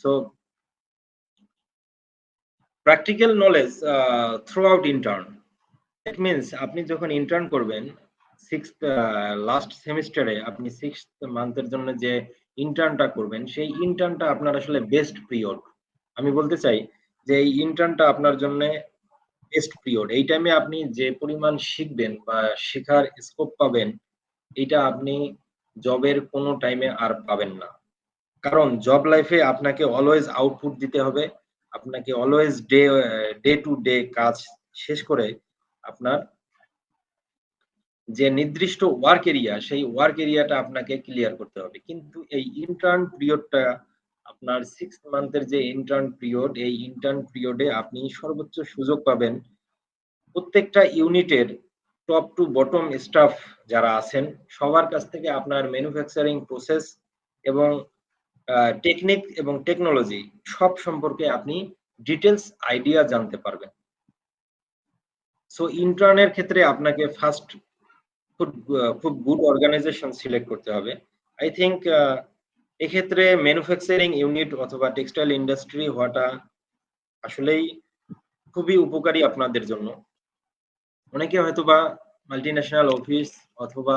So practical knowledge throughout intern. It means আপনি যখন intern করবেন লাস্ট সেমিস্টারে আপনি 6th মান্থের জন্য যে ইন্টার্নটা করবেন সেই ইন্টার্নটা আপনার আসলে বেস্ট পিরিয়ড। আমি বলতে চাই যে এই ইন্টার্নটা আপনার জন্য বেস্ট পিরিয়ড। এই টাইমে আপনি যে পরিমাণ শিখবেন বা শেখার স্কোপ পাবেন এটা আপনি জবের কোনো টাইমে আর পাবেন না। কারণ জব লাইফে আপনাকে অলওয়েজ আউটপুট দিতে হবে। আপনাকে অলওয়েজ ডে টু ডে কাজ শেষ করে আপনার যে নির্দিষ্ট ওয়ার্ক এরিয়া সেই ওয়ার্ক এরিয়াটা আপনাকে ক্লিয়ার করতে হবে। কিন্তু এই ইন্টার্ন পিরিয়ডটা আপনার 6 মান্থের যে ইন্টার্ন পিরিয়ড এই ইন্টার্ন পিরিয়ডে আপনি সর্বোচ্চ সুযোগ পাবেন প্রত্যেকটা ইউনিটের টপ টু বটম স্টাফ যারা আছেন সবার কাছ থেকে আপনার ম্যানুফ্যাকচারিং প্রসেস এবং টেকনিক এবং টেকনোলজি সব সম্পর্কে আপনি ডিটেলস আইডিয়া জানতে পারবেন। সো ইন্টার্নের ক্ষেত্রে আপনাকে ফার্স্ট খুব গুড অর্গানাইজেশন সিলেক্ট করতে হবে। আই থিংক এক্ষেত্রে ম্যানুফ্যাকচারিং ইউনিট অথবা টেক্সটাইল ইন্ডাস্ট্রি হওয়াটা আসলেই খুবই উপকারী আপনাদের জন্য। অনেকে হয়তোবা মাল্টিন্যাশনাল অফিস অথবা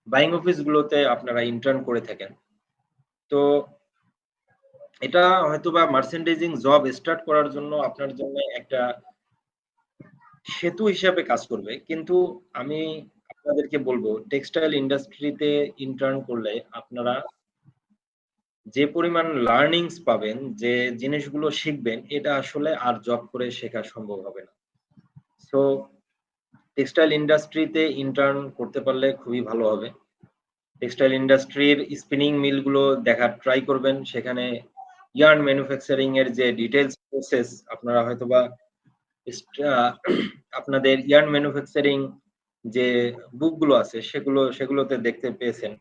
বাইং অফিসগুলোতে আপনারা ইন্টার্ন করে থাকেন। তো এটা হয়তোবা মার্চেন্ডাইজিং জব স্টার্ট করার জন্য আপনার জন্য একটা সেতু হিসাবে কাজ করবে। কিন্তু আমি আপনাদেরকে বলবো টেক্সটাইল ইন্ডাস্ট্রিতে ইন্টার্ন করলে আপনারা যে পরিমাণ লার্নিংস পাবেন, যে জিনিসগুলো শিখবেন এটা আসলে আর জব করে শেখা সম্ভব হবে না। সো টেক্সটাইল ইন্ডাস্ট্রিতে ইন্টার্ন করতে পারলে খুবই ভালো হবে। টেক্সটাইল ইন্ডাস্ট্রির স্পিনিং মিলগুলো দেখার ট্রাই করবেন। সেখানে ইয়ার্ন ম্যানুফ্যাকচারিং এর যে ডিটেইলস প্রসেস আপনারা হয়তোবা আপনাদের ইয়ার্ন ম্যানুফ্যাকচারিং যে বুকগুলো আছে সেগুলোতে দেখতে পেয়েছেন।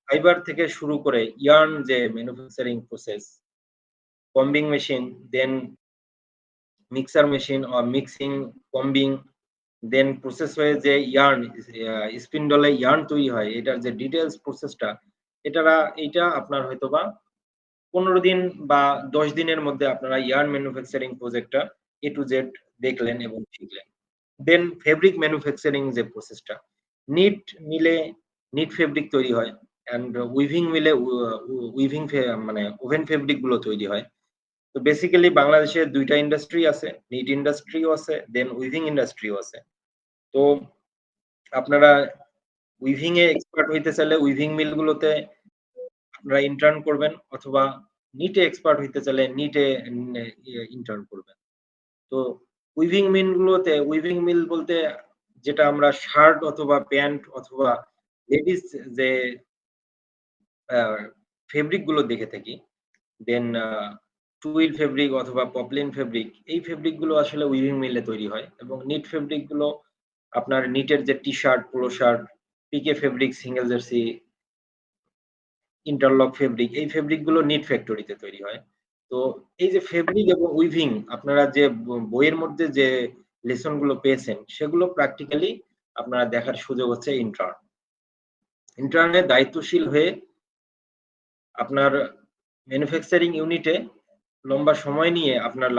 ফাইবার থেকে শুরু করে ইয়ার্ন যে manufacturing process, combing machine, then mixer machine or mixing, combing, then process হয়ে যে ইয়ার্ন স্পিন্ডলে ইয়ার্ন তৈরি হয় এটার যে ডিটেইলস প্রসেসটা এইটা আপনার হয়তোবা 15 দিন বা 10 দিনের মধ্যে আপনারা ইয়ার্ন ম্যানুফ্যাকচারিং প্রজেক্টটা A to Z দেখলেন এবং শিখলেন। দেন ফেব্রিক ম্যানুফ্যাকচারিং যে প্রসেসটা, নিট মিলে নিট ফেব্রিক তৈরি হয় অ্যান্ড উইভিং মিলে উইভিং মানে ওভেন ফেব্রিক গুলো তৈরি হয়। তো বেসিক্যালি বাংলাদেশে 2টা ইন্ডাস্ট্রি আছে, নিট ইন্ডাস্ট্রিও আছে, দেন উইভিং ইন্ডাস্ট্রিও আছে। তো আপনারা উইভিং এ এক্সপার্ট হইতে চাইলে উইভিং মিল গুলোতে আপনারা ইন্টার্ন করবেন অথবা নিটে এক্সপার্ট হইতে চাইলে নিটে ইন্টার্ন করবেন। তো উইভিং মিল বলতে যেটা আমরা শার্ট অথবা প্যান্ট অথবা লেডিস যে ফেব্রিক গুলো দেখে থাকি, দেন টুইল ফেব্রিক অথবা পপলিন ফেব্রিক, এই ফেব্রিক গুলো আসলে উইভিং মিলে তৈরি হয় এবং নিট ফেব্রিক গুলো আপনার নিটের যে T shirt, polo shirt, PK fabric, single jersey, interlock fabric, এই ফেব্রিক গুলো নিট ফ্যাক্টরিতে তৈরি হয়। তো এই যে ফেব্রিক এবং উইভিং আপনারা যে বইয়ের মধ্যে যে লেসন গুলো পেয়েছেন সেগুলো প্র্যাকটিক্যালি আপনারা দেখার সুযোগ হচ্ছে ইন্টার্নের দায়িত্বশীল হয়ে আপনার ম্যানুফ্যাকচারিং ইউনিটে লম্বা সময় নিয়ে আপনার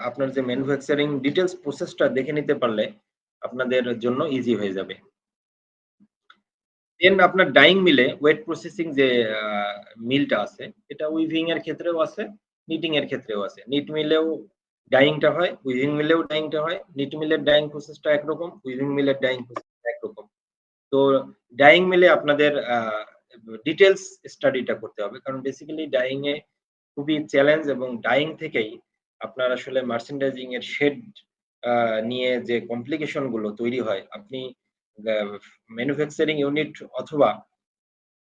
আপনার যে ম্যানুফ্যাকচারিং ডিটেলস প্রসেসটা দেখে নিতে পারলে আপনাদের জন্য ইজি হয়ে যাবে। দেন আপনার ডাইং মিলে ওয়েট প্রসেসিং যে মিলটা আছে এটা উইভিং এর ক্ষেত্রেও আছে, নিটিং এর ক্ষেত্রেও আছে। নিট মিলেও ডাইংটা হয়, উইভিং মিলেও ডাইংটা হয়। নিট মিলের ডাইং প্রসেসটা একরকম, উইভিং মিলের ডাইং প্রসেসটা একরকম। তো ডাইং মিলে আপনাদের ডিটেলস স্টাডিটা করতে হবে কারণ বেসিক্যালি ডাইং এ খুবই চ্যালেঞ্জ এবং ডাইং থেকেই আপনার আসলে মার্চেন্ডাইজিং এর শেড নিয়ে যে কমপ্লিকেশন গুলো তৈরি হয় আপনি ম্যানুফ্যাকচারিং ইউনিট অথবা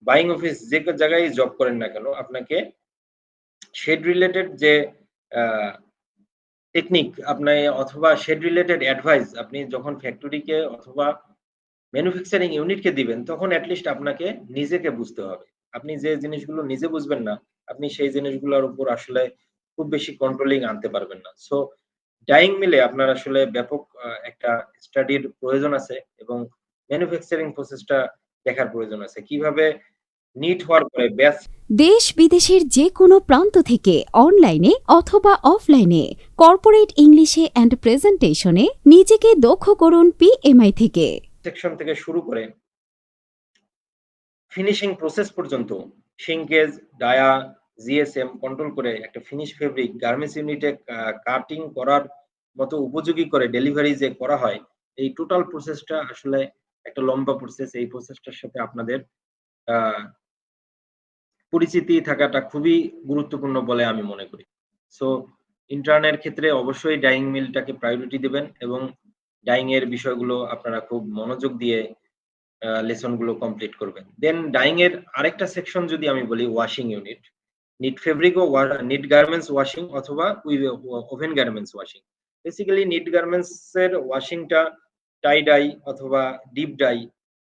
বাইং অফিস যে জায়গায় জব করেন না কেন আপনাকে শেড রিলেটেড যে টেকনিক আপনি অথবা শেড রিলেটেড অ্যাডভাইস আপনি যখন ফ্যাক্টরিকে অথবা ম্যানুফ্যাকচারিং ইউনিটকে দিবেন তখন এটলিস্ট আপনাকে নিজেকে বুঝতে হবে। আপনি যে জিনিসগুলো নিজে বুঝবেন না আপনি সেই জিনিসগুলোর উপর আসলে খুব বেশি কন্ট্রোলিং আনতে পারবেন না। সো ডাইং মিলে আপনার আসলে ব্যাপক একটা স্টাডির প্রয়োজন আছে এবং ম্যানুফ্যাকচারিং প্রসেসটা দেখার প্রয়োজন আছে। কিভাবে নিট হওয়ার পরে ব্যাচ দেশ বিদেশের যে কোনো প্রান্ত থেকে অনলাইনে অথবা অফলাইনে কর্পোরেট ইংলিশে অ্যান্ড প্রেজেন্টেশনে নিজেকে দক্ষ করুন পিএমআই থেকে। সেকশন থেকে শুরু করে ফিনিশিং প্রসেস পর্যন্ত শিঙ্কেজ, ডায়া, জিএসএম কন্ট্রোল করে একটা ফিনিশ ফেব্রিক গার্মেন্টস ইউনিটে কাটিং করার মতো উপযোগী করে ডেলিভারি যে করা হয়, এই টোটাল প্রসেসটা আসলে একটা লম্বা প্রসেস। এই প্রসেসটার সাথে আপনাদের পরিচিতি থাকাটা খুবই গুরুত্বপূর্ণ বলে আমি মনে করি। সো ইন্টার্নের ক্ষেত্রে অবশ্যই ডাইং মিলটাকে প্রায়োরিটি দিবেন এবং ডাইং এর বিষয়গুলো আপনারা খুব মনোযোগ দিয়ে লেসন গুলো কমপ্লিট করবেন। দেন ডাইং এর আরেকটা সেকশন যদি আমি বলি ওয়াশিং ইউনিট, নিট ফেব্রিক ও নিট গার্মেন্টস ওয়াশিং অথবা woven garments washing. Basically knit garments এর ওয়াশিংটা টাই ডাই অথবা ডিপ ডাই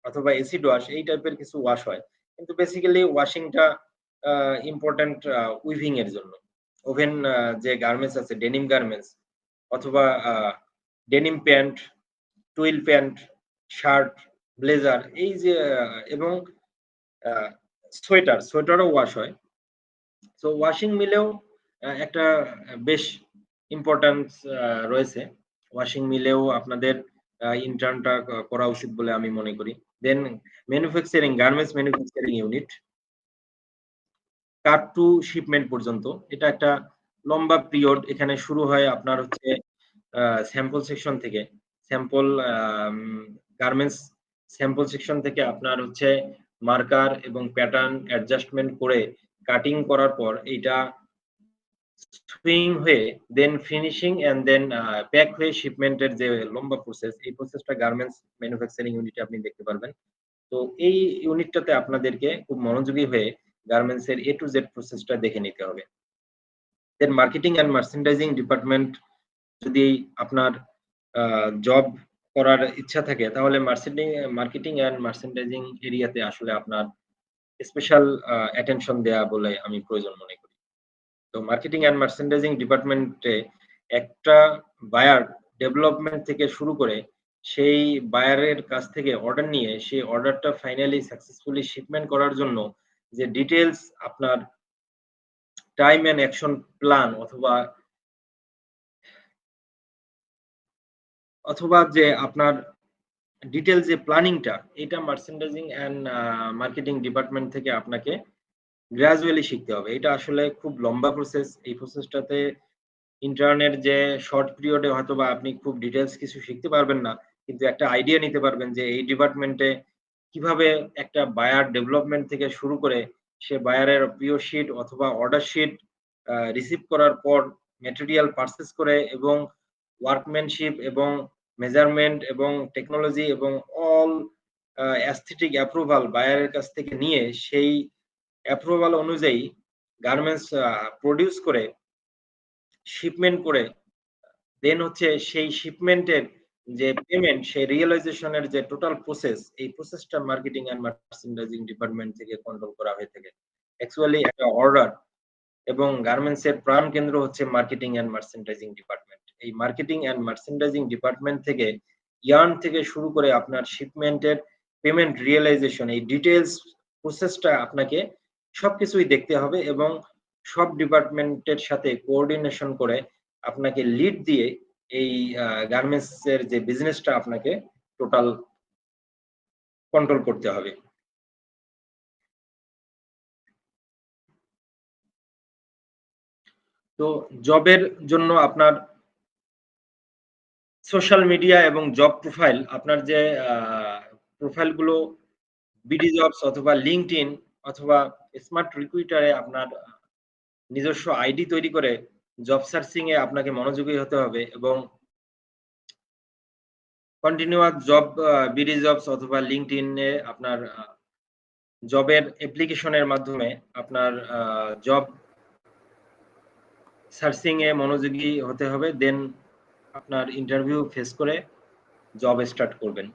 অথবা এসিড ওয়াশ এই টাইপের কিছু ওয়াশ হয়। কিন্তু বেসিক্যালি ওয়াশিংটা ইম্পর্টেন্ট উইভিং এর জন্য। ওভেন যে গার্মেন্টস আছে ডেনিম গার্মেন্টস অথবা denim pant, twill pant, shirt, blazer এই যে এবং সোয়েটারও ওয়াশ হয়। সো ওয়াশিং মিলেও একটা বেশ ইম্পর্টেন্স রয়েছে। ওয়াশিং মিলেও আপনাদের ইন্টার্নটা করা উচিত বলে আমি মনে করি। দেন ম্যানুফ্যাকচারিং গার্মেন্টস ম্যানুফ্যাকচারিং ইউনিট কাট টু শিপমেন্ট পর্যন্ত এটা একটা লম্বা পিরিয়ড। এখানে শুরু হয় আপনার হচ্ছে স্যাম্পল সেকশন থেকে। স্যাম্পল গার্মেন্টস স্যাম্পল সেকশন থেকে আপনার হচ্ছে মার্কার এবং প্যাটার্ন অ্যাডজাস্টমেন্ট করে কাটিং করার পর এইটা সুইং হয়ে দেন ফিনিশিং এন্ড দেন প্যাক হয়ে শিপমেন্টের যে লম্বা প্রসেস, এই প্রসেসটা গার্মেন্টস ম্যানুফ্যাকচারিং ইউনিটে আপনি দেখতে পারবেন। তো এই ইউনিটটাতে আপনাদেরকে খুব মনোযোগী হয়ে গার্মেন্টস এর A to Z প্রসেসটা দেখে নিতে হবে। দেন মার্কেটিং এন্ড মার্চেন্ডাইজিং ডিপার্টমেন্ট যদি আপনার জব করার ইচ্ছা থাকে তাহলে মার্কেটিং এন্ড মার্চেন্ডাইজিং এরিয়াতে আসলে আপনার স্পেশাল অ্যাটেনশন দেয়া বলে আমি প্রয়োজন মনে করি। তো মার্কেটিং এন্ড মার্চেন্ডাইজিং ডিপার্টমেন্টে একটা বায়ার ডেভেলপমেন্ট থেকে শুরু করে সেই বায়ারের কাছ থেকে অর্ডার নিয়ে সেই অর্ডারটা ফাইনালি সাকসেসফুলি শিপমেন্ট করার জন্য যে ডিটেইলস আপনার টাইম এন্ড অ্যাকশন প্ল্যান অথবা যে আপনার ডিটেইলস যে প্ল্যানিংটা এটা মার্চেন্ডাইজিং এন্ড মার্কেটিং ডিপার্টমেন্ট থেকে আপনাকে গ্র্যাজুয়ালি শিখতে হবে। এটা আসলে খুব লম্বা প্রসেস। এই প্রসেসটাতে ইন্টার্নের যে শর্ট পিরিয়ডে হয়তোবা আপনি খুব ডিটেইলস কিছু শিখতে পারবেন না। কিন্তু একটা আইডিয়া নিতে পারবেন যে এই ডিপার্টমেন্টে কিভাবে একটা বায়ার ডেভেলপমেন্ট থেকে শুরু করে সে বায়ারের পিও শিট অথবা অর্ডার শিট রিসিভ করার পর ম্যাটেরিয়াল পারচেজ করে এবং ওয়ার্কম্যানশিপ এবং মেজারমেন্ট এবং টেকনোলজি এবং অল অ্যাস্থেটিক অ্যাপ্রুভাল বায়ারের কাছ থেকে নিয়ে সেই অ্যাপ্রুভাল অনুযায়ী গার্মেন্টস প্রোডিউস করে শিপমেন্ট করে দেন হচ্ছে সেই শিপমেন্টের যে পেমেন্ট সেই রিয়ালাইজেশন এর যে টোটাল প্রসেস এই প্রসেসটা মার্কেটিং এন্ড মার্চেন্ডাইজিং ডিপার্টমেন্ট থেকে কন্ট্রোল করা হয়ে থাকে। অ্যাকচুয়ালি একটা অর্ডার এবং গার্মেন্টস এর প্রাণ কেন্দ্র হচ্ছে মার্কেটিং এন্ড মার্চেন্ডাইজিং ডিপার্টমেন্ট। এই মার্কেটিং এন্ড মার্চেন্ডাইজিং ডিপার্টমেন্ট থেকে ইয়ার্ন থেকে শুরু করে আপনার শিপমেন্টের পেমেন্ট রিয়ালাইজেশন এই ডিটেইলস প্রসেসটা আপনাকে সবকিছুই দেখতে হবে এবং সব ডিপার্টমেন্টের সাথে কোঅর্ডিনেশন করে আপনাকে লিড দিয়ে এই গার্মেন্টস এর যে বিজনেসটা আপনাকে টোটাল কন্ট্রোল করতে হবে। তো জবের জন্য আপনার সোশ্যাল মিডিয়া এবং জব প্রোফাইল আপনার যে প্রোফাইল গুলো বিডি জবস অথবা লিঙ্কডইন অথবা স্মার্ট রিক্রুইটারে আপনার নিজস্ব আইডি তৈরি করে জব সার্চিং এ আপনাকে মনোযোগী হতে হবে এবং কন্টিনিউয়াস জব বিডি জবস অথবা লিঙ্কডইন এ আপনার জবের অ্যাপ্লিকেশনের মাধ্যমে আপনার জব সার্চিং এ মনোযোগী হতে হবে। দেন আপনার ইন্টারভিউ ফেস করে জব স্টার্ট করবেন।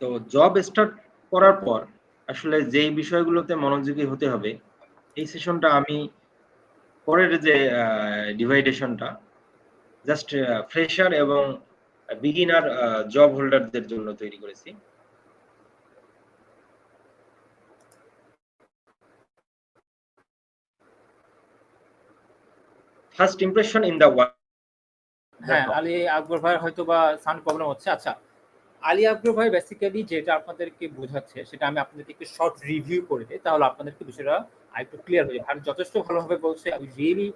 তো জব স্টার্ট করার পর আসলে যেই বিষয়গুলোতে মনোযোগী হতে হবে এই সেশনটা আমি পরের যে ডিভাইডেশনটা জাস্ট ফ্রেশার এবং বিগিনার জব হোল্ডারদের জন্য তৈরি করেছি। First impression in the world. হ্যাঁ, আলী আকবর ভাইয়ের হয়তো বা সাউন্ড প্রবলেম হচ্ছে। আচ্ছা, আলী আকবর ভাই বেসিক্যালি যেটা আপনাদেরকে বোঝাচ্ছে সেটা আমি আপনাদেরকে একটু শর্ট রিভিউ করে দিই, তাহলে আপনাদেরকে বিষয়টা আরেকটু ক্লিয়ার হয়ে যাবে। আর যথেষ্ট ভালোভাবে বলছে, আমি really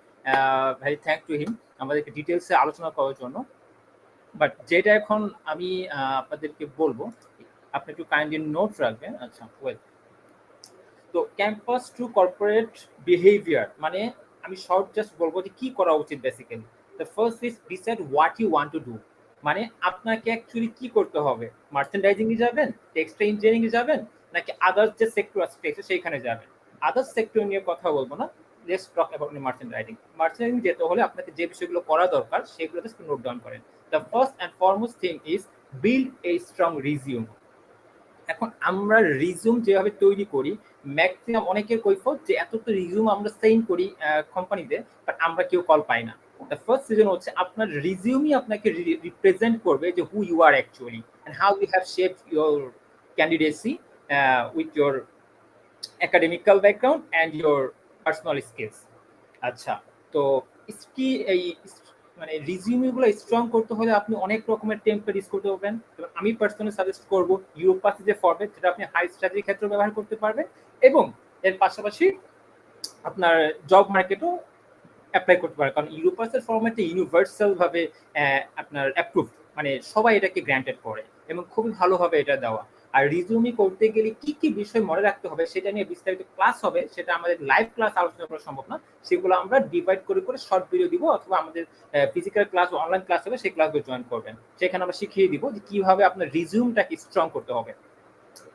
very thank to him আমাদেরকে ডিটেলসে আলোচনা করার জন্য। বাট যেটা এখন আমি আপনাদেরকে বলবো, আপনি একটু কাইন্ডলি নোট রাখবেন। আচ্ছা, ওয়েল, তো ক্যাম্পাস টু কর্পোরেট বিহেভিয়ার মানে আমি শর্ট জাস্ট বলবো যে কি করা উচিত basically. The first is decide what you want to do, মানে আপনাকে অ্যাকচুয়ালি কি করতে হবে। মার্চেন্ডাইজিং এ যাবেন, টেক্সটাইল ইঞ্জিনিয়ারিং এ যাবেন, নাকি আদার্স যে সেক্টর আছে সেইখানে যাবেন। আদার্স সেক্টর নিয়ে কথা বলবো না, let's talk about merchandising. Merchandising যেতে হলে আপনাকে যে বিষয়গুলো করা দরকার সেগুলো জাস্ট নোট ডাউন করেন। The first and foremost thing is build a strong resume. এখন আমরা রিজিউম যেভাবে তৈরি করি, ম্যাক্সিমাম অনেকের কৈফত যে এত তো রিজিউম আমরা সেন্ড করি কোম্পানিতে, বাট আমরা কেউ কল পাই না। দ্য ফার্স্ট রিজন হচ্ছে আপনার রিজিউমই আপনাকে রিপ্রেজেন্ট করবে যে who you are actually and how you have shaped your candidacy with your academical background and your personal skills. আচ্ছা, তো এই মানে রিজিউমিগুলো স্ট্রং করতে হলে আপনি অনেক রকমের টেমপ্লেট ইউজ করতে পারবেন। আমি পার্সোনালি সাজেস্ট করবো ইউরোপাসি যে ফরম্যাট, যেটা আপনি হাই স্টাডির ক্ষেত্রে ব্যবহার করতে পারবেন, এবং এর পাশাপাশি আপনার জব মার্কেটও অ্যাপ্লাই করতে পারেন, কারণ ইউরোপাসের ফরম্যাটে ইউনিভার্সাল ভাবে আপনার অ্যাপ্রুভ, মানে সবাই এটাকে গ্র্যান্টেড করে এবং খুবই ভালোভাবে এটা দেওয়া। আর রিজিউমি করতে গেলে কি কি বিষয় মনে রাখতে হবে সেটা নিয়ে বিস্তারিত ক্লাস হবে, সেটা আমাদের লাইভ ক্লাস আলোচনা করা সম্ভব না, সেগুলো আমরা ডিভাইড করে করে শর্ট ভিডিও দিব, অথবা আমাদের ফিজিক্যাল ক্লাস বা অনলাইন ক্লাস হবে, সেই ক্লাসগুলো জয়েন করবেন। সেখানে আমরা শিখিয়ে দিব যে কিভাবে আপনার রিজিউমটাকে স্ট্রং করতে হবে।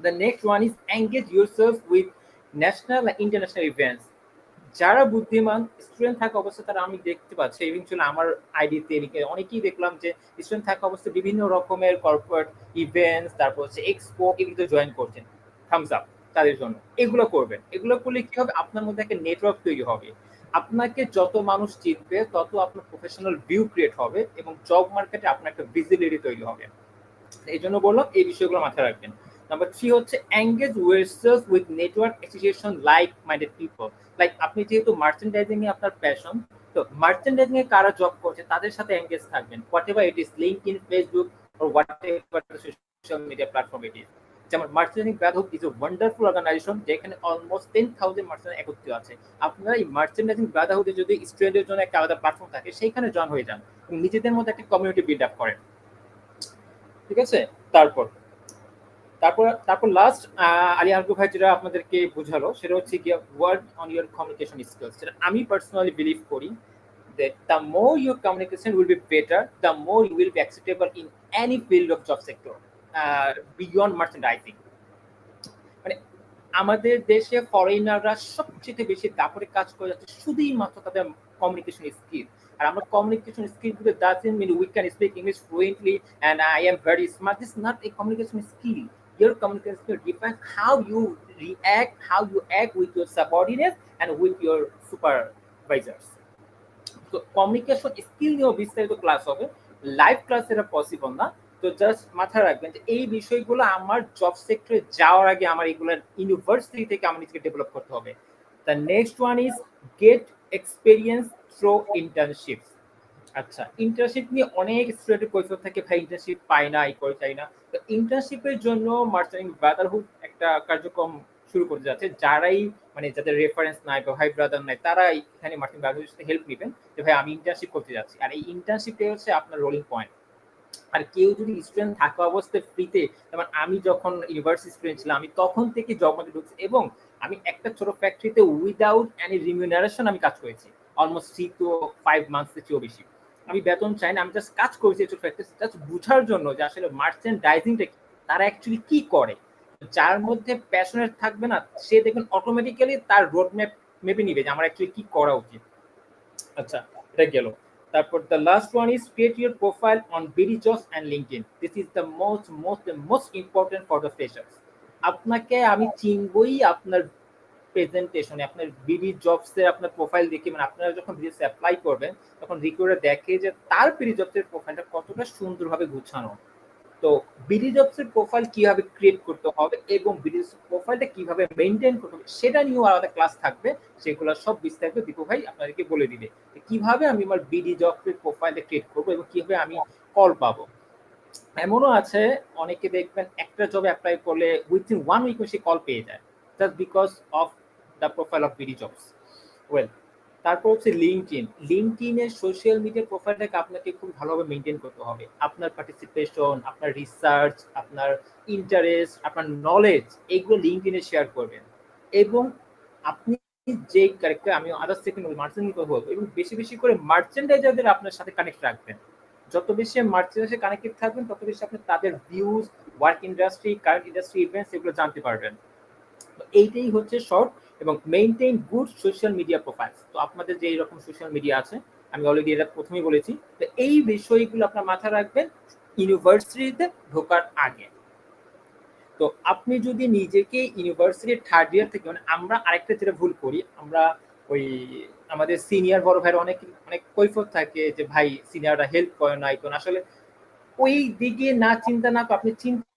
The next one is engage yourself with national and international events. যারা বুদ্ধিমান স্টুডেন্ট থাকা অবস্থায়, তারা আমি দেখতে পাচ্ছি ইভেনচুয়ালি আমার আইডিতে অনেকেই দেখলাম যে স্টুডেন্ট থাকা অবস্থায় বিভিন্ন রকমের কর্পোরেট ইভেন্টস, তারপর হচ্ছে এক্সপো, এগুলোতে জয়েন করছেন। থামস আপ তাদের জন্য। এগুলো করবেন। এগুলো করলে কি হবে, আপনার মধ্যে একটা নেটওয়ার্ক তৈরি হবে। আপনাকে যত মানুষ চিনবে তত আপনার প্রফেশনাল ভিউ ক্রিয়েট হবে এবং জব মার্কেটে আপনার একটা ভিজিবিলিটি তৈরি হবে। এই জন্য বললাম এই বিষয়গুলো মাথায় রাখবেন। নাম্বার 3 হচ্ছে engage yourself with network association like minded people. Like আপনি যেহেতু মার্চেন্ডাইজিং এ আপনার প্যাশন, তো মার্চেন্ডাইজিং এ কারা জব করছে তাদের সাথে এঙ্গেজ থাকবেন, whatever it is, LinkedIn, Facebook or whatever the social media platform it is. যেমন merchandising brotherhood is a wonderful organisation, যেখানে অলমোস্ট 10,000 মার্চেন্ট একত্রিত আছে। আপনারা এই মার্চেন্ডাইজিং ব্রাদারহুডে যদি স্টুডেন্টের জন্য একটা আলাদা প্ল্যাটফর্ম থাকে, সেইখানে জয়েন হয়ে যান এবং নিজেদের মধ্যে একটা কমিউনিটি বিল্ড আপ করেন। ঠিক আছে, তারপর তারপর তারপর লাস্ট আলী আকবর ভাই যেটা আপনাদেরকে বোঝালো সেটা হচ্ছে কি work on your communication skills. যেটা আমি পার্সোনালি বিলিভ করি that the more your communication will be better, the more you will be acceptable in any field of job sector beyond merchandising. মানে আমাদের দেশে ফরেনাররা সবচেয়ে বেশি দাপটে কাজ করে যাচ্ছে শুধুই মাত্র তাদের কমিউনিকেশন স্কিল। আর আমরা কমিউনিকেশন স্কিল গুলো doesn't mean we can speak English fluently and I am very smart. This is not a communication skill. Your communication skill defines how you react, how you act with your subordinates and with your supervisors. তো communication skill নিয়েও বিস্তারিত class হবে, live class এটা possible না। তো just মাথায় রাখবেন যে এই বিষয়গুলো আমার জব সেক্টরে যাওয়ার আগে আমার এগুলো ইউনিভার্সিটি থেকে আমার নিজেকে ডেভেলপ করতে হবে। The next one is get experience through internships. আচ্ছা, ইন্টার্নশিপ নিয়ে অনেক স্টুডেন্টের কৈফিয়ত থাকে, ভাই ইন্টার্নশিপ পাই না, এই করে চাই না। তো ইন্টার্নশিপের জন্য মার্চেন্টিং ব্রাদারহুড একটা কার্যক্রম শুরু করতে যাচ্ছে। যারাই মানে যাদের রেফারেন্স নাই বা ভাই ব্রাদার নাই, তারা এখানে মার্চেন্টিং ব্রাদারহুডের সাথে হেল্প নেবেন যে ভাই আমি ইন্টার্নশিপ করতে যাচ্ছি। আর এই ইন্টার্নশিপটাই হচ্ছে আপনার রোলিং পয়েন্ট। আর কেউ যদি স্টুডেন্ট থাকা অবস্থায় ফ্রিতে, যেমন আমি যখন ইউনিভার্সিটি স্টুডেন্ট ছিলাম, আমি তখন থেকে জব মার্কেটে ঢুকছি এবং আমি একটা ছোট ফ্যাক্টরিতে উইদাউট এনি রিমিউনারেশন আমি কাজ করেছি অলমোস্ট 3 to 5 মান্থসের চেয়েও বেশি। আমি বেতন চাই না, আমি জাস্ট কাজ করেছি ছোট ফ্যাক্টরি, জাস্ট বোঝার জন্য যে আসলে মার্চেন্ডাইজিংটা কি, তারা অ্যাকচুয়ালি কি করে। যার মধ্যে প্যাশনেট থাকবে না, সে দেখবেন অটোমেটিক্যালি তার রোড ম্যাপ মেপে নিবে যে আমার অ্যাকচুয়ালি কি করা উচিত। আচ্ছা, এটা গেল। তারপর the last one is create your profile on BD jobs and LinkedIn. This is the most important for the freshers. আপনাকে আমি চিনবই আপনার প্রেজেন্টেশনে, আপনার বিডি জবসে আপনার প্রোফাইল দেখে, মানে আপনারা যখন বিডিএস অ্যাপ্লাই করবেন তখন রিক্রুটার দেখে যে তার বিডি জবসের প্রোফাইলটা কতটা সুন্দরভাবে গুছানো। তো তো বিডি জবস এর প্রোফাইল কিভাবে ক্রিয়েট করতে হবে এবং বিডি জবস প্রোফাইলটা কিভাবে মেইনটেইন করতে হবে সেটা নিয়েও আলাদা ক্লাস থাকবে, সেগুলো সব বিস্তারিত দীপু ভাই আপনাদেরকে বলে দিবে কিভাবে আমি আমার বিডি জবস এর প্রোফাইলটা ক্রিয়েট করব এবং কিভাবে আমি কল পাবো। এমনও আছে অনেকে দেখবেন একটা জবে অ্যাপ্লাই করলে উইথিন 1 উইক সে কল পেয়ে যায়, just because of the profile of BD jobs. Well, তারপর হচ্ছে লিঙ্কডইন এর সোশ্যাল মিডিয়া প্রোফাইলটাকে আপনাকে খুব ভালোভাবে মেনটেন করতে হবে। আপনার পার্টিসিপেশন, আপনার রিসার্চ, আপনার ইন্টারেস্ট, আপনার নলেজ এগুলো লিঙ্কডইনে শেয়ার করবেন। এবং আপনি যে ক্যারেক্টার, আমি আদার্স সেকেন্ড মার্চেন্ট কথা বলবো, এবং বেশি বেশি করে মার্চেন্ডাইজারদের আপনার সাথে কানেক্ট রাখবেন। যত বেশি মার্চেন্ডাইজার কানেক্টেড থাকবেন তত বেশি আপনি তাদের views, work industry, current industry events এগুলো জানতে পারবেন। তো এইটাই হচ্ছে শর্ট এবং maintain good social media profiles. তো আপনাদের যে এইরকম সোশ্যাল মিডিয়া আছে, আমি অলরেডি এটা প্রথমেই বলেছি, তো এই বিষয়গুলো আপনার মাথায় রাখবেন ইউনিভার্সিটিতে ঢোকার আগে। তো আপনি যদি নিজেকে ইউনিভার্সিটির থার্ড ইয়ার থেকে, মানে আমরা আরেকটা যেটা ভুল করি, আমরা ওই আমাদের সিনিয়র বড় ভাইয়ের অনেক অনেক কৈফত থাকে যে ভাই সিনিয়ররা হেল্প করে না, এখন আসলে ওই দিকে না চিন্তা না করে আপনি চিন্তা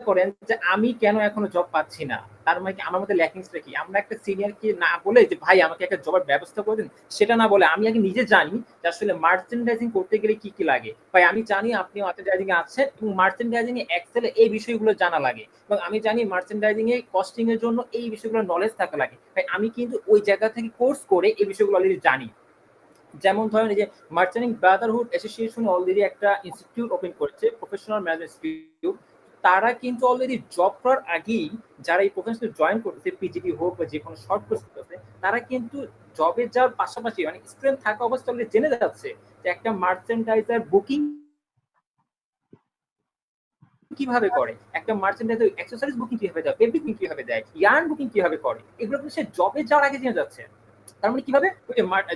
করেন যে আমি কেন এখনো জব পাচ্ছি না, তার মানে কি আমার মধ্যে ল্যাকিংসটা কি। আমরা একটা সিনিয়রকে না বলে যে ভাই আমাকে একটা জবের ব্যবস্থা করে দিন, সেটা না বলে আমি আগে নিজে জানি যে আসলে মার্চেন্ডাইজিং করতে গেলে কি কি লাগে। ভাই আমি জানি আপনি মার্চেন্ডাইজিং এ আছেন এবং মার্চেন্ডাইজিং এ এক্সেলে এই বিষয়গুলো জানা লাগে, এবং আমি জানি মার্চেন্ডাইজিং এ কস্টিং এর জন্য এই বিষয়গুলো নলেজ থাকা লাগে। ভাই আমি কিন্তু ওই জায়গা থেকে কোর্স করে এই বিষয়গুলো অলরেডি জানি। যেমন ধরেন এই যে মার্চেন্টিং ব্রাদারহুড অ্যাসোসিয়েশন অলরেডি একটা ইনস্টিটিউট ওপেন করেছে, প্রফেশনাল ম্যানেজমেন্ট ইনস্টিটিউট। তারা কিন্তু অলরেডি জব করার আগেই যারা এই প্রফেশনাল জয়েন করতেছে, পিজিডি হোক বা যে কোনো শর্ট কোর্স করতেছে, তারা কিন্তু জবে যাওয়ার পাশাপাশি মানে স্টুডেন্ট থাকা অবস্থায় অলরেডি জেনে যাচ্ছে যে একটা মার্চেন্ডাইজার বুকিং কিভাবে করে, একটা মার্চেন্ডাইজার অ্যাক্সেসরিজ বুকিং কিভাবে দেয়, ফেব্রিক বুকিং কিভাবে দেয়, ইয়ার্ন বুকিং কিভাবে করে, এগুলো কিন্তু সে জবে যাওয়ার আগে জেনে যাচ্ছে। তার মানে কিভাবে,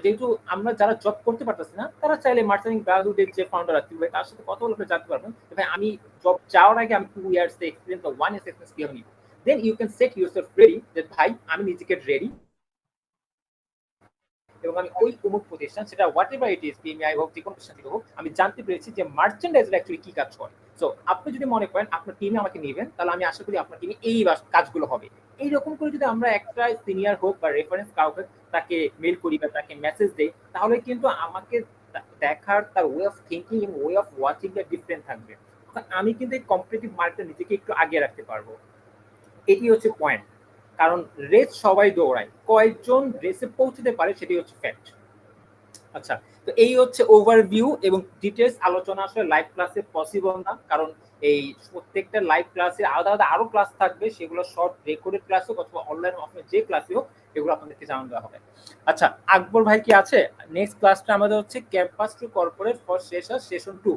যেহেতু আমরা যারা জব করতে পারতেছি না, তারা চাইলে মার্চেন্টিং ব্রাদারহুডের যে ফাউন্ডার আছে ভাই তার সাথে কথা বলে জানতে পারবেন ভাই আমি জব যাওয়ার আগে আমি 2 ইয়ার্স এক্সপেরিয়েন্স বা 1 ইয়ার্স এক্সপেরিয়েন্স কিভাবে নিব। Then you can set yourself ready যে ভাই আমি নিজেকে রেডি এবং আমি ওই অমুক প্রতিষ্ঠান, সেটা what ever it is, PMI হোক, যে কোনো প্রতিষ্ঠান থেকে হোক, আমি জানতে পেরেছি যে মার্চেন্ডাইজার অ্যাকচুয়ালি কি কাজ করে। সো আপনি যদি মনে করেন আপনার টিমে আমাকে নেবেন, তাহলে আমি আশা করি আপনার টিমে এই কাজগুলো হবে। এইরকম করে যদি আমরা একটা সিনিয়র হোক বা রেফারেন্স কাউকে তাকে মেল করি বা তাকে মেসেজ দেই, তাহলে কিন্তু আমাকে দেখার তার ওয়ে অফ থিঙ্কিং এবং ওয়ে অফ ওয়াচিংটা ডিফারেন্ট থাকবে। আমি কিন্তু এই কম্পিটিটিভ মার্কেটে নিজেকে একটু আগিয়ে রাখতে পারবো। এটি হচ্ছে পয়েন্ট। কারণ রেস সবাই দৌড়ায়, কয়েকজন রেসে পৌঁছতে পারে সেটি হচ্ছে ফ্যাক্ট। আচ্ছা, তো এই হচ্ছে ওভারভিউ এবং ডিটেলস আলোচনা আসলে লাইভ ক্লাসে পসিবল না, কারণ এই প্রত্যেকটা লাইভ ক্লাসে আলাদা আলাদা আরো ক্লাস থাকবে, সেগুলো শর্ট রেকর্ডেড ক্লাস হোক অথবা অনলাইন অফলাইন যে ক্লাসই হোক, এগুলো আপনাদেরকে জানানো দেওয়া হবে। আচ্ছা, আকবর ভাই কি আছে? নেক্সট ক্লাসটা আমাদের হচ্ছে campus two corporate for session 2।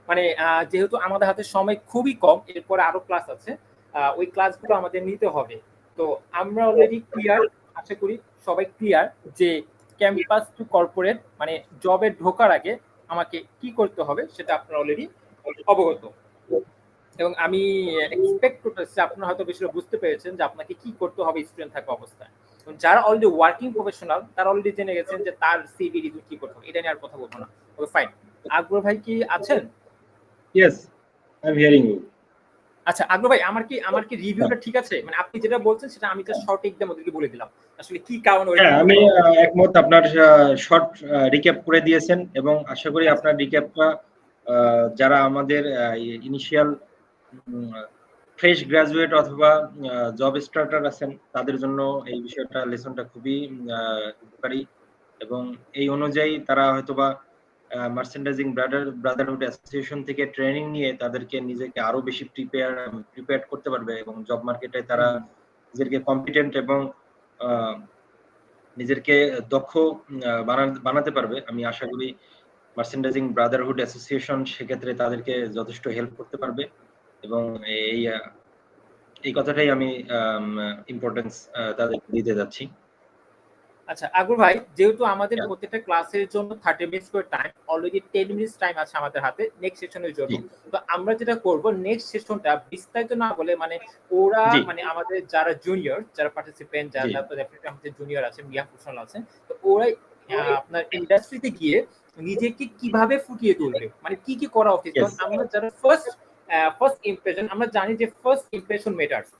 মানে যেহেতু আমাদের হাতে সময় খুবই কম, এরপরে আরো ক্লাস আছে, ওই ক্লাসগুলো আমাদের নিতে হবে। তো আমরা অলরেডি ক্লিয়ার, আশা করি সবাই ক্লিয়ার যে ক্যাম্পাস টু কর্পোরেট মানে জবে ঢোকার আগে আমাকে কি করতে হবে সেটা আপনারা অলরেডি অবগত, এবং আমি এক্সপেক্ট করতেছি আপনারা হয়তো বেশিরভাগ বুঝতে পেরেছেন যে আপনাকে কি করতে হবে স্টুডেন্ট থাকা অবস্থায়। যারা অলরেডি ওয়ার্কিং প্রফেশনাল তারা অলরেডি জেনে গেছেন যে তার সিভি রিভিউ কি করতে হবে, এটা নিয়ে আর কথা বলবো না। Okay fine. আকবর ভাই কি আছেন? Yes, I am hearing you. আচ্ছা আকবর ভাই, আমার কি রিভিউটা ঠিক আছে? মানে আপনি যেটা বলছেন সেটা আমি জাস্ট শর্ট একদম ওদেরকে বলে দিলাম আসলে কি কারণ। হ্যাঁ, আমি একমত, আপনার শর্ট রিক্যাপ করে দিয়েছেন এবং আশা করি আপনার রিক্যাপটা যারা আমাদের ইনিশিয়াল ফ্রেশ গ্রাজুয়েট অথবা জব স্টার্টার আছেন তাদের জন্য এই বিষয়টা লেসনটা খুবই উপকারী, এবং এই অনুযায়ী তারা হয়তোবা মার্চেন্ডাইজিং ব্রাদারহুড অ্যাসোসিয়েশন থেকে ট্রেনিং নিয়ে তাদেরকে নিজেকে আরো বেশি প্রিপেয়ার করতে পারবে এবং জব মার্কেটে তারা নিজেকে কম্পিটেন্ট এবং নিজেকে দক্ষ বানাতে পারবে। আমি আশা করি মার্চেন্ডাইজিং ব্রাদারহুড অ্যাসোসিয়েশন সেক্ষেত্রে তাদেরকে যথেষ্ট হেল্প করতে পারবে, এবং এই কথাটাই আমি ইম্পর্টেন্স তাদেরকে দিতে যাচ্ছি। আচ্ছা আকবর ভাই, যেহেতু আমাদের প্রত্যেকটা ক্লাসের জন্য 30 মিনিটস করে টাইম, অলরেডি 10 মিনিটস টাইম আছে আমাদের হাতে নেক্সট সেশনের জন্য। তো আমরা যেটা করব নেক্সট সেশনটা বিস্তারিত না বলে, মানে ওরা মানে আমাদের যারা জুনিয়র, যারা পার্টিসিপেন্ট, যারা আমাদের জুনিয়র আছে, মিডিয়াম প্রফেশনাল আছে, তো ওরাই আপনার ইন্ডাস্ট্রিতে গিয়ে নিজেকে কিভাবে ফুটিয়ে তুলবে, মানে কি কি করা উচিত? Yes. কারণ আমরা যারা ফার্স্ট ইমপ্রেশন, আমরা জানি যে ফার্স্ট ইমপ্রেশন ম্যাটারস।